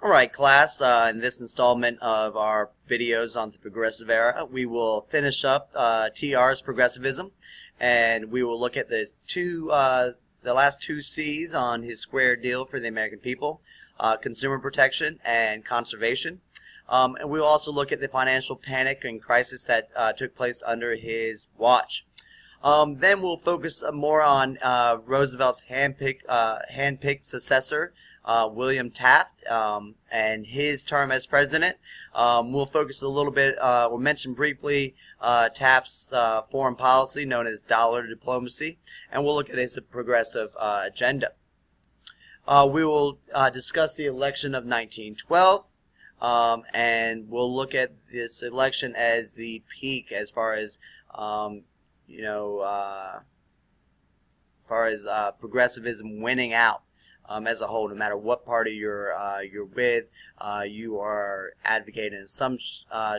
Alright class, in this installment of our videos on the Progressive Era, we will finish up TR's Progressivism, and we will look at the last two C's on his square deal for the American people, consumer protection and conservation. And we will also look at the financial panic and crisis that took place under his watch. Then we'll focus more on Roosevelt's hand-picked successor, William Taft, and his term as president. We'll focus a little bit, we'll mention briefly Taft's foreign policy known as dollar diplomacy, and we'll look at his progressive agenda. We will discuss the election of 1912, and we'll look at this election as the peak as far as progressivism winning out as a whole. No matter what party you're with, you are advocating in some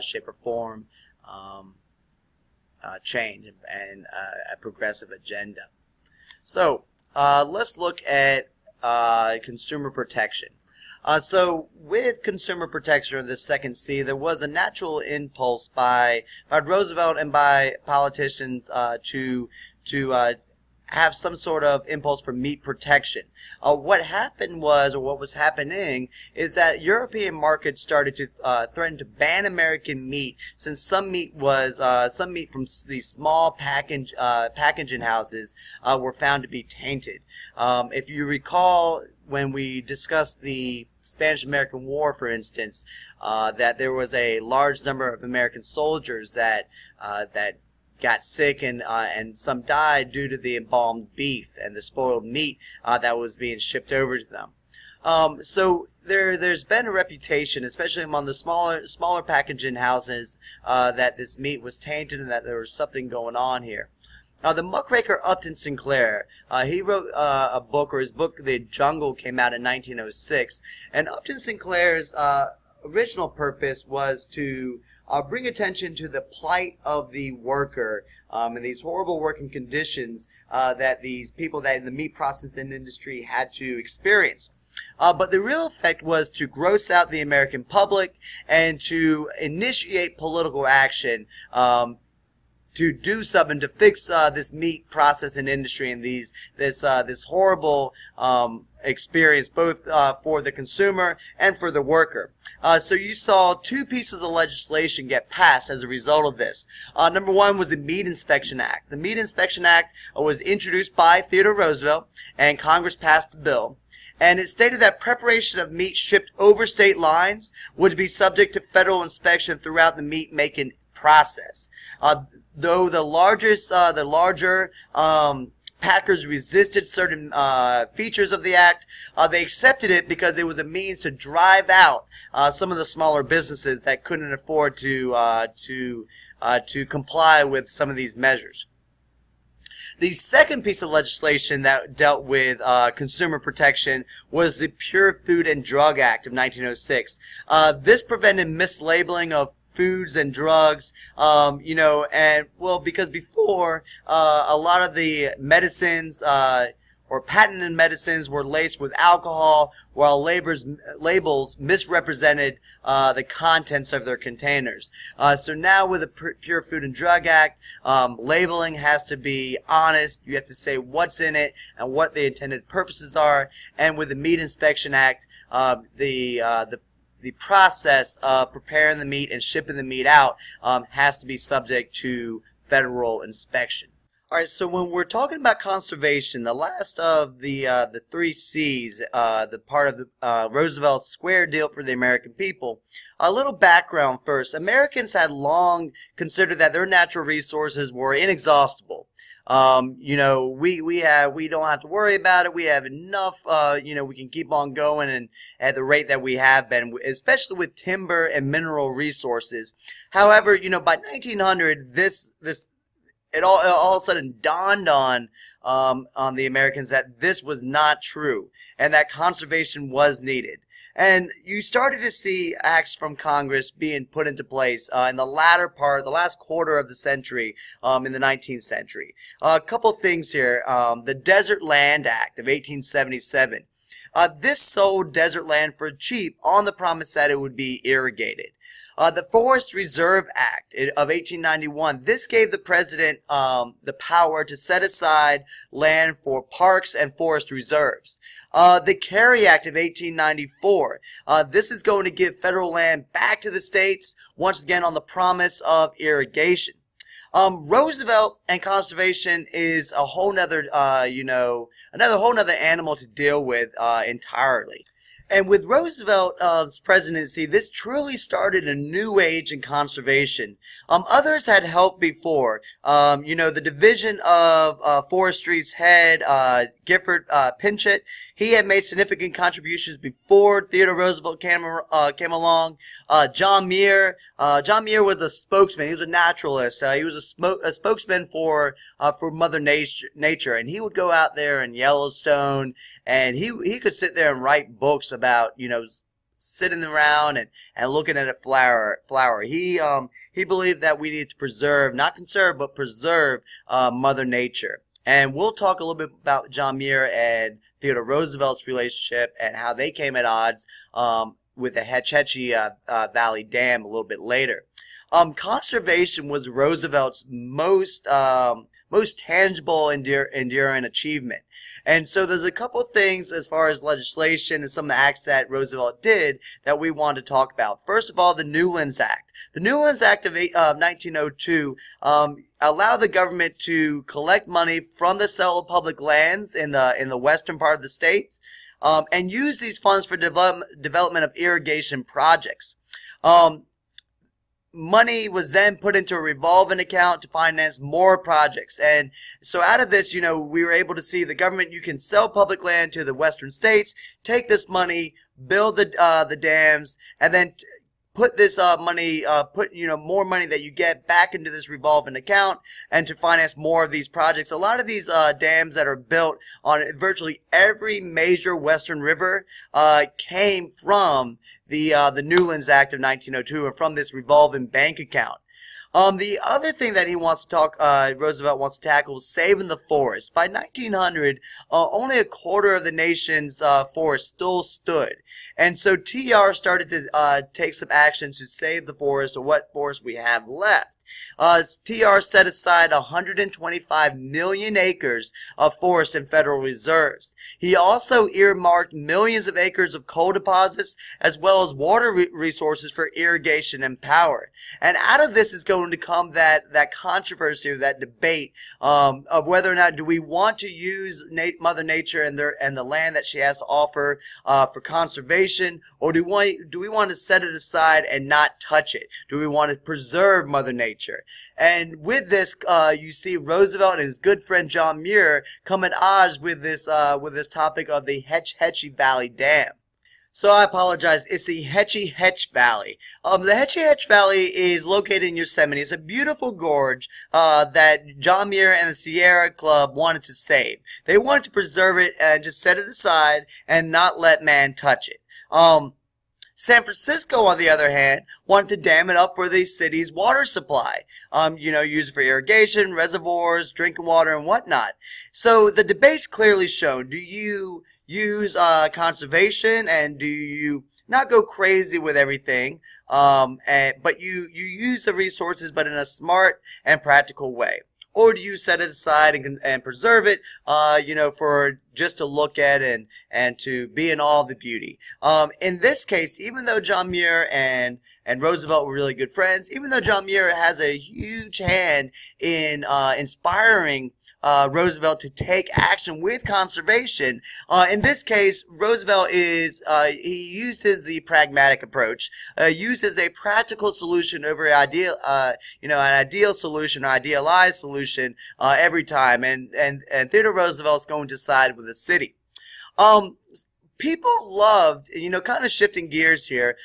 shape or form change and a progressive agenda. So let's look at consumer protection. So with consumer protection, or the second C, there was a natural impulse by Roosevelt and by politicians to have some sort of impulse for meat protection. What happened was, or what was happening, is that European markets started to threaten to ban American meat, since some meat from these small packaging houses were found to be tainted. If you recall, when we discussed the Spanish-American War, for instance, that there was a large number of American soldiers that got sick, and some died due to the embalmed beef and the spoiled meat that was being shipped over to them. So there's been a reputation, especially among the smaller packaging houses, that this meat was tainted and that there was something going on here. The muckraker Upton Sinclair, he wrote a book, or his book The Jungle came out in 1906, and Upton Sinclair's original purpose was to bring attention to the plight of the worker and these horrible working conditions that these people that in the meat processing industry had to experience. But the real effect was to gross out the American public and to initiate political action to do something to fix this meat processing industry and this horrible experience, both for the consumer and for the worker. So you saw two pieces of legislation get passed as a result of this. Number one was the Meat Inspection Act. The Meat Inspection Act was introduced by Theodore Roosevelt, and Congress passed the bill. And it stated that preparation of meat shipped over state lines would be subject to federal inspection throughout the meat making process. Though the larger packers resisted certain features of the act, they accepted it because it was a means to drive out some of the smaller businesses that couldn't afford to comply with some of these measures. The second piece of legislation that dealt with consumer protection was the Pure Food and Drug Act of 1906. This prevented mislabeling of foods and drugs, and well, because before a lot of the medicines or patented medicines were laced with alcohol, while labels misrepresented the contents of their containers. So now with the Pure Food and Drug Act, labeling has to be honest. You have to say what's in it and what the intended purposes are. And with the Meat Inspection Act, the process of preparing the meat and shipping the meat out has to be subject to federal inspection. Alright, so when we're talking about conservation, the last of the three C's, the part of the Roosevelt's square deal for the American people, a little background first. Americans had long considered that their natural resources were inexhaustible. We don't have to worry about it. We have enough, we can keep on going and at the rate that we have been, especially with timber and mineral resources. However, by 1900, it all of a sudden dawned on the Americans that this was not true and that conservation was needed. And you started to see acts from Congress being put into place in the last quarter of the century, in the 19th century. A couple things here. The Desert Land Act of 1877. This sold desert land for cheap on the promise that it would be irrigated. The Forest Reserve Act of 1891, this gave the president the power to set aside land for parks and forest reserves. The Carey Act of 1894, this is going to give federal land back to the states, once again on the promise of irrigation. Roosevelt and conservation is a whole nother, another whole nother animal to deal with entirely. And with Roosevelt's presidency, this truly started a new age in conservation. Others had helped before. The division of forestry's head, Gifford Pinchot, he had made significant contributions before Theodore Roosevelt came along. John Muir was a spokesman. He was a naturalist. He was a spokesman for Mother Nature, and he would go out there in Yellowstone, and he could sit there and write books about, sitting around and looking at a flower. He believed that we need to preserve, not conserve, but preserve Mother Nature. And we'll talk a little bit about John Muir and Theodore Roosevelt's relationship and how they came at odds with the Hetch Hetchy Valley Dam a little bit later. Conservation was Roosevelt's most tangible, enduring achievement. And so there's a couple things as far as legislation and some of the acts that Roosevelt did that we want to talk about. First of all, the Newlands Act. The Newlands Act of 1902 allowed the government to collect money from the sale of public lands in the western part of the state and use these funds for development of irrigation projects. Money was then put into a revolving account to finance more projects. And so out of this, we were able to see the government, you can sell public land to the western states, take this money, build the dams, and then put this money, more money that you get back into this revolving account and to finance more of these projects. A lot of these dams that are built on virtually every major western river came from the Newlands Act of 1902 and from this revolving bank account. The other thing that he wants to Roosevelt wants to tackle is saving the forest. By 1900, only a quarter of the nation's forest still stood. And so TR started to take some action to save the forest, or what forest we have left. TR set aside 125 million acres of forest in federal reserves. He also earmarked millions of acres of coal deposits as well as water resources for irrigation and power. And out of this is going to come that controversy, or that debate of whether or not do we want to use Mother Nature and the land that she has to offer for conservation, or do we want to set it aside and not touch it? Do we want to preserve Mother Nature? And with this, you see Roosevelt and his good friend John Muir come at odds with this topic of the Hetch Hetchy Valley Dam. So I apologize. It's the Hetchy Hetch Valley. The Hetchy Hetch Valley is located in Yosemite. It's a beautiful gorge that John Muir and the Sierra Club wanted to save. They wanted to preserve it and just set it aside and not let man touch it. San Francisco, on the other hand, wanted to dam it up for the city's water supply. Use it for irrigation, reservoirs, drinking water, and whatnot. So the debate's clearly shown. Do you use conservation, and do you not go crazy with everything, but you use the resources, but in a smart and practical way? Or do you set it aside and preserve it, for just to look at and to be in all the beauty? In this case, even though John Muir and Roosevelt were really good friends, even though John Muir has a huge hand in inspiring Roosevelt to take action with conservation. In this case, Roosevelt he uses the pragmatic approach, uses a practical solution over an ideal solution or idealized solution every time, and Theodore Roosevelt's going to side with the city. People loved, kind of shifting gears here,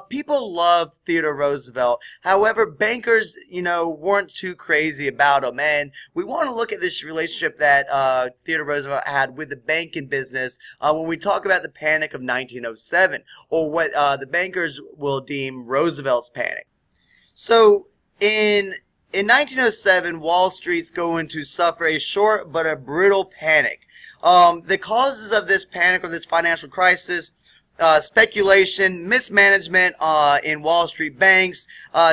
people loved Theodore Roosevelt. However, bankers, weren't too crazy about him. And we want to look at this relationship that Theodore Roosevelt had with the banking business when we talk about the Panic of 1907, or what the bankers will deem Roosevelt's panic. So, in 1907, Wall Street's going to suffer a short but a brutal panic. The causes of this panic or this financial crisis: speculation, mismanagement in Wall Street banks,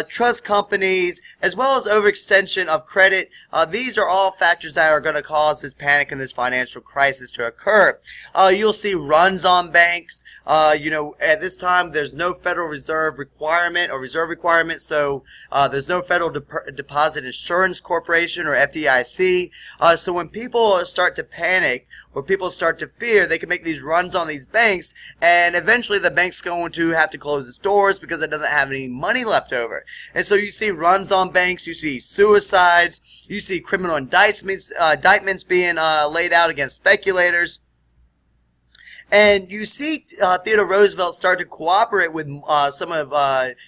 trust companies, as well as overextension of credit. These are all factors that are going to cause this panic and this financial crisis to occur. You'll see runs on banks. At this time, there's no Federal Reserve requirement or reserve requirement, so there's no Federal Deposit Insurance Corporation or FDIC. So when people start to panic or people start to fear, they can make these runs on these banks, and eventually the bank's going to have to close its doors because it doesn't have any money left over. And so you see runs on banks, you see suicides, you see criminal indictments being laid out against speculators. And you see Theodore Roosevelt start to cooperate with some of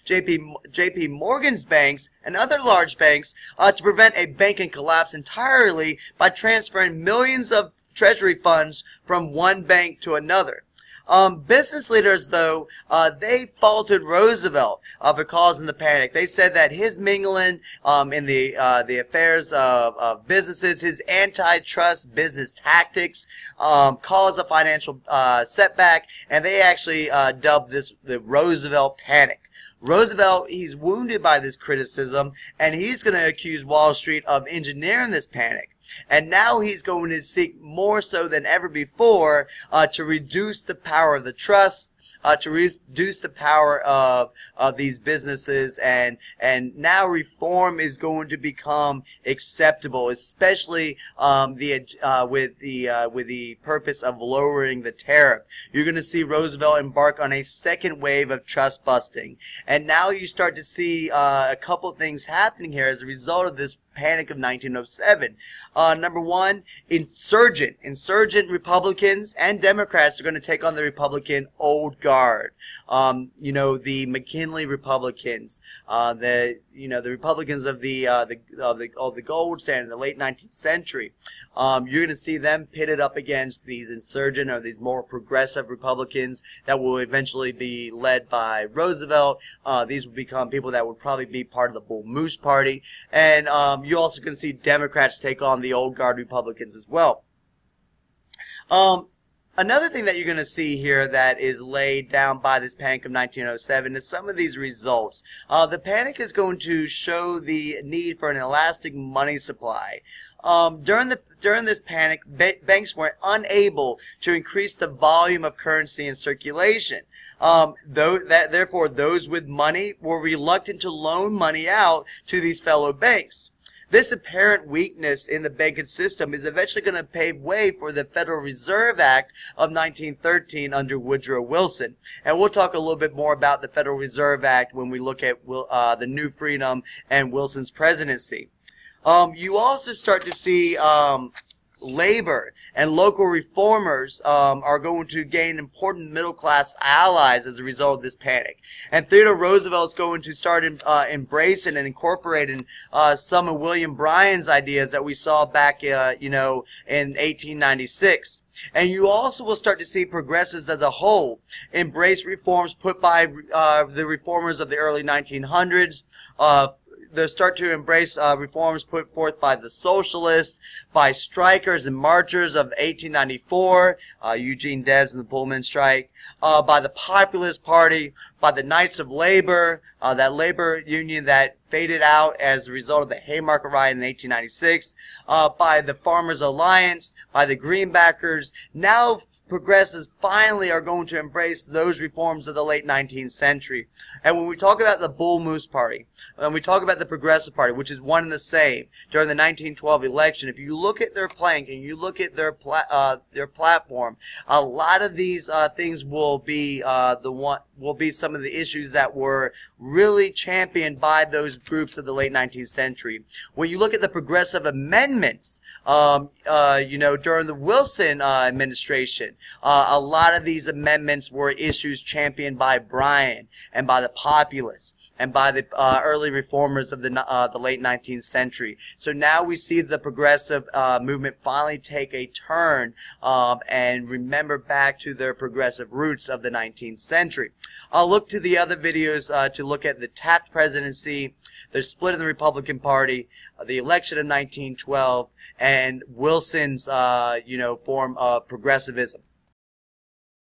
J.P. Morgan's banks and other large banks to prevent a banking collapse entirely by transferring millions of treasury funds from one bank to another. Business leaders, though, they faulted Roosevelt for causing the panic. They said that his mingling in the affairs of businesses, his antitrust business tactics, caused a financial setback, and they actually dubbed this the Roosevelt panic. Roosevelt, he's wounded by this criticism, and he's going to accuse Wall Street of engineering this panic. And now he's going to seek more so than ever before to reduce the power of the trust, to reduce the power of these businesses, and now reform is going to become acceptable, especially with the purpose of lowering the tariff. You're going to see Roosevelt embark on a second wave of trust busting, and now you start to see a couple things happening here as a result of this panic of 1907. Number one, insurgent Republicans and Democrats are going to take on the Republican old guard. The McKinley Republicans, the Republicans of the gold standard in the late 19th century. You're going to see them pitted up against these insurgent or these more progressive Republicans that will eventually be led by Roosevelt. These will become people that would probably be part of the Bull Moose Party, and you're also going to see Democrats take on the old guard Republicans as well. Another thing that you're going to see here that is laid down by this panic of 1907 is some of these results. The panic is going to show the need for an elastic money supply. During this panic, banks were unable to increase the volume of currency in circulation. Therefore, those with money were reluctant to loan money out to these fellow banks. This apparent weakness in the banking system is eventually going to pave way for the Federal Reserve Act of 1913 under Woodrow Wilson. And we'll talk a little bit more about the Federal Reserve Act when we look at the New Freedom and Wilson's presidency. You also start to see labor and local reformers are going to gain important middle-class allies as a result of this panic. And Theodore Roosevelt is going to start embracing and incorporating some of William Bryan's ideas that we saw back, in 1896. And you also will start to see progressives as a whole embrace reforms put by the reformers of the early 1900s. They'll start to embrace reforms put forth by the socialists, by strikers and marchers of 1894, Eugene Debs and the Pullman strike, by the Populist Party, by the Knights of Labor, that labor union that faded out as a result of the Haymarket Riot in 1896, by the Farmers Alliance, by the Greenbackers. Now progressives finally are going to embrace those reforms of the late 19th century. And when we talk about the Bull Moose Party, when we talk about the Progressive Party, which is one and the same, during the 1912 election, if you look at their plank and you look at their platform, a lot of these things will be some of the issues that were really championed by those groups of the late 19th century. When you look at the progressive amendments, during the Wilson administration, a lot of these amendments were issues championed by Bryan and by the populists and by the early reformers of the late 19th century. So now we see the progressive movement finally take a turn and remember back to their progressive roots of the 19th century. I'll look to the other videos to look at the Taft presidency, the split in the Republican Party, the election of 1912, and Wilson's form of progressivism.